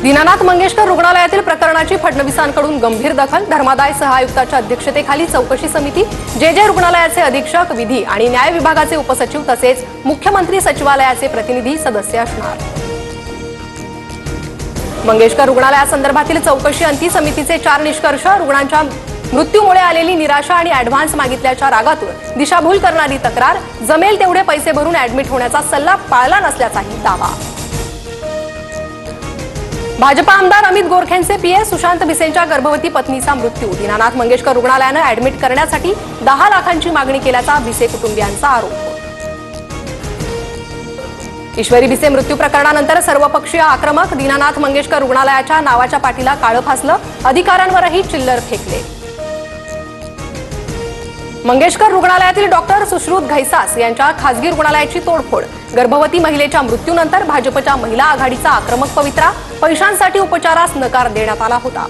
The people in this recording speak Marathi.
दीनानाथ मंगेशकर रुग्णालयातील प्रकरणाची फडणवीसांकडून गंभीर दखल। धर्मादाय सहायुक्ताच्या अध्यक्षतेखाली चौकशी समिती। जे रुग्णालयाचे अधीक्षक, विधी आणि न्याय विभागाचे उपसचिव तसेच मुख्यमंत्री सचिवालयाचे प्रतिनिधी सदस्य असणार। मंगेशकर रुग्णालयासंदर्भातील चौकशी अंती समितीचे 4 निष्कर्ष। रुग्णांच्या मृत्यूमुळे आलेली निराशा आणि ॲडव्हान्स मागितल्याच्या रागातून दिशाभूल करणारी तक्रार। जमेल तेवढे पैसे भरून ॲडमिट होण्याचा सल्ला पाळला नसल्याचाही दावा। भाजपा आमदार अमित गोरखेंचे पीए सुशांत भिसेंच्या गर्भवती पत्नीचा मृत्यू। दीनानाथ मंगेशकर रुग्णालयाने ॲडमिट करण्यासाठी 10 लाखांची मागणी केल्याचा भिसे कुटुंबियांचा आरोप। ईश्वरी भिसे मृत्यू प्रकरणानंतर सर्वपक्षीय आक्रमक। दीनानाथ मंगेशकर रुग्णालयाच्या नावाच्या पाठीला काळं फासलं, अधिकाऱ्यांवरही चिल्लर फेकले। मंगेशकर रुग्णालयातील डॉक्टर सुश्रुत घैसास यांच्या खासगी रुग्णालयाची तोडफोड। गर्भवती महिलेच्या मृत्यूनंतर भाजपच्या महिला आघाडीचा आक्रमक पवित्रा। पैशांसाठी उपचारास नकार देण्यात आला होता।